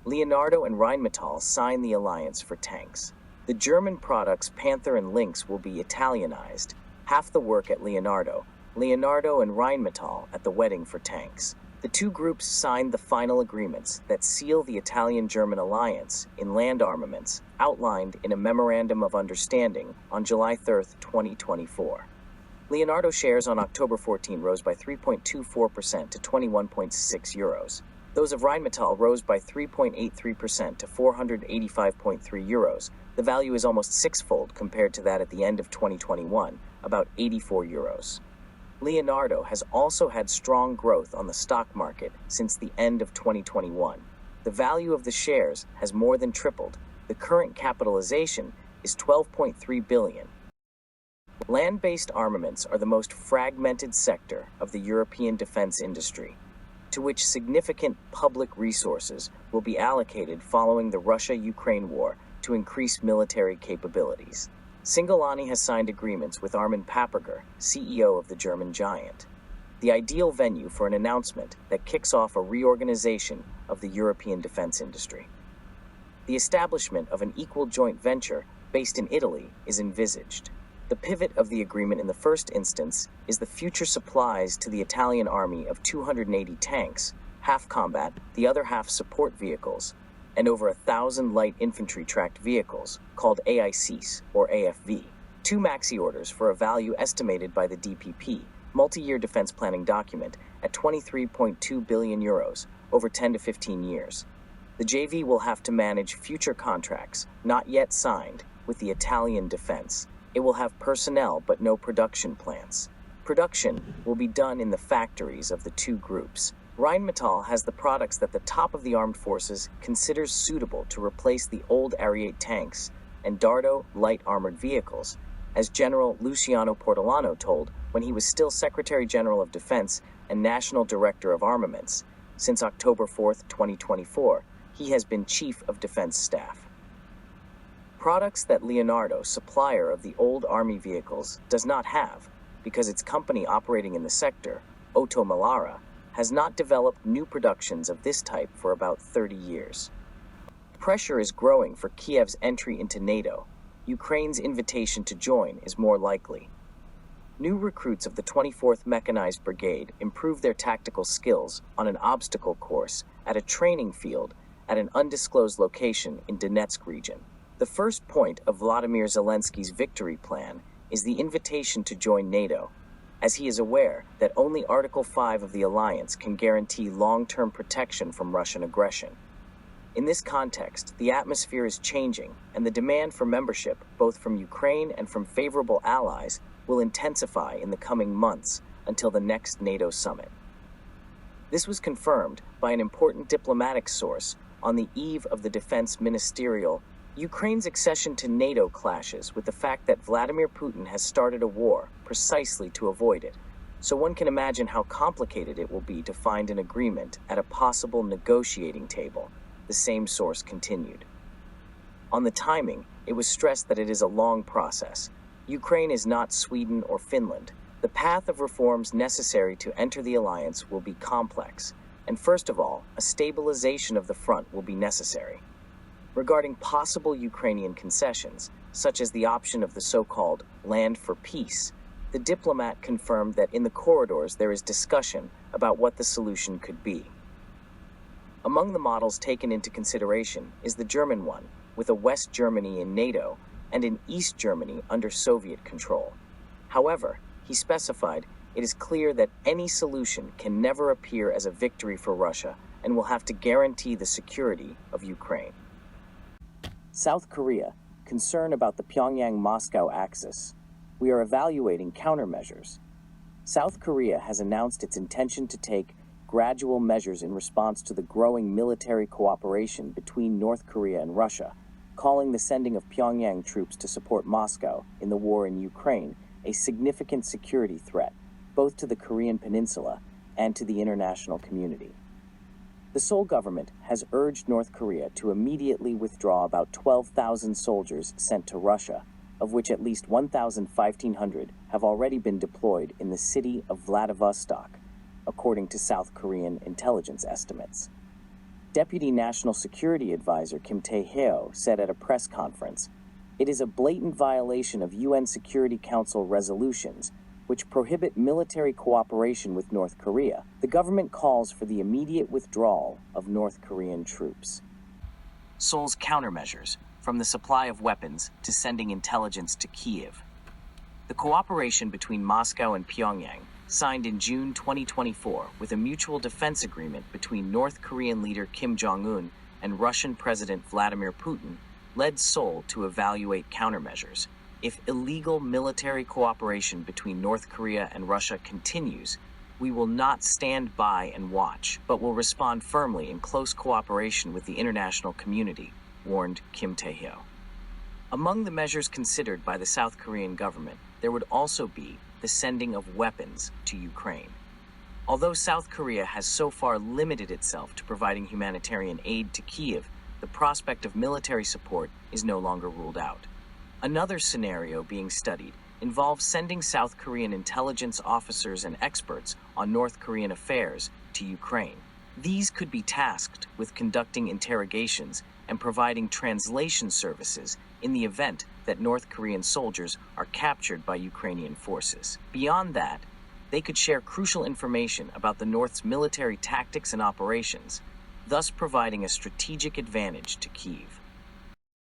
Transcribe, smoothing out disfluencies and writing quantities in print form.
Leonardo and Rheinmetall signed the alliance for tanks. The German products Panther and Lynx will be Italianized, half the work at Leonardo and Rheinmetall at the wedding for tanks. The two groups signed the final agreements that seal the Italian-German alliance in land armaments, outlined in a Memorandum of Understanding on July 3, 2024. Leonardo shares on October 14 rose by 3.24% to 21.6 euros. Those of Rheinmetall rose by 3.83% to 485.3 euros. The value is almost sixfold compared to that at the end of 2021, about 84 euros. Leonardo has also had strong growth on the stock market since the end of 2021. The value of the shares has more than tripled. The current capitalization is 12.3 billion. Land-based armaments are the most fragmented sector of the European defense industry, to which significant public resources will be allocated following the Russia-Ukraine war to increase military capabilities. Cingolani has signed agreements with Armin Paperger, CEO of the German giant, the ideal venue for an announcement that kicks off a reorganization of the European defense industry. The establishment of an equal joint venture based in Italy is envisaged. The pivot of the agreement in the first instance is the future supplies to the Italian army of 280 tanks, half combat, the other half support vehicles, and over 1,000 light infantry tracked vehicles, called AICs or AFV. Two maxi orders for a value estimated by the DPP, multi-year defense planning document, at 23.2 billion euros, over 10 to 15 years. The JV will have to manage future contracts, not yet signed, with the Italian defense. It will have personnel but no production plants. Production will be done in the factories of the two groups. Rheinmetall has the products that the top of the armed forces considers suitable to replace the old Ariete tanks and Dardo light armored vehicles, as General Luciano Portolano told when he was still Secretary General of Defense and National Director of Armaments. Since October 4, 2024, he has been Chief of Defense Staff. Products that Leonardo, supplier of the old army vehicles, does not have, because its company operating in the sector, Otto Melara, has not developed new productions of this type for about 30 years. Pressure is growing for Kiev's entry into NATO. Ukraine's invitation to join is more likely. New recruits of the 24th Mechanized Brigade improve their tactical skills on an obstacle course at a training field at an undisclosed location in Donetsk region. The first point of Vladimir Zelensky's victory plan is the invitation to join NATO, as he is aware that only Article 5 of the alliance can guarantee long-term protection from Russian aggression. In this context, the atmosphere is changing, and the demand for membership, both from Ukraine and from favorable allies, will intensify in the coming months until the next NATO summit. This was confirmed by an important diplomatic source on the eve of the defense ministerial. Ukraine's accession to NATO clashes with the fact that Vladimir Putin has started a war precisely to avoid it, so one can imagine how complicated it will be to find an agreement at a possible negotiating table, the same source continued. On the timing, it was stressed that it is a long process. Ukraine is not Sweden or Finland. The path of reforms necessary to enter the alliance will be complex, and first of all, a stabilization of the front will be necessary. Regarding possible Ukrainian concessions, such as the option of the so-called land for peace, the diplomat confirmed that in the corridors there is discussion about what the solution could be. Among the models taken into consideration is the German one, with a West Germany in NATO and an East Germany under Soviet control. However, he specified, it is clear that any solution can never appear as a victory for Russia and will have to guarantee the security of Ukraine. South Korea, concern about the Pyongyang-Moscow axis. We are evaluating countermeasures. South Korea has announced its intention to take gradual measures in response to the growing military cooperation between North Korea and Russia, calling the sending of Pyongyang troops to support Moscow in the war in Ukraine a significant security threat, both to the Korean peninsula and to the international community. The Seoul government has urged North Korea to immediately withdraw about 12,000 soldiers sent to Russia, of which at least 1,500 have already been deployed in the city of Vladivostok, according to South Korean intelligence estimates. Deputy National Security Advisor Kim Tae-hyo said at a press conference, "It is a blatant violation of UN Security Council resolutions which prohibit military cooperation with North Korea. The government calls for the immediate withdrawal of North Korean troops." Seoul's countermeasures, from the supply of weapons to sending intelligence to Kiev. The cooperation between Moscow and Pyongyang, signed in June 2024 with a mutual defense agreement between North Korean leader Kim Jong-un and Russian President Vladimir Putin, led Seoul to evaluate countermeasures. If illegal military cooperation between North Korea and Russia continues, we will not stand by and watch, but will respond firmly in close cooperation with the international community, warned Kim Tae-hyo. Among the measures considered by the South Korean government, there would also be the sending of weapons to Ukraine. Although South Korea has so far limited itself to providing humanitarian aid to Kiev, the prospect of military support is no longer ruled out. Another scenario being studied involves sending South Korean intelligence officers and experts on North Korean affairs to Ukraine. These could be tasked with conducting interrogations and providing translation services in the event that North Korean soldiers are captured by Ukrainian forces. Beyond that, they could share crucial information about the North's military tactics and operations, thus providing a strategic advantage to Kyiv.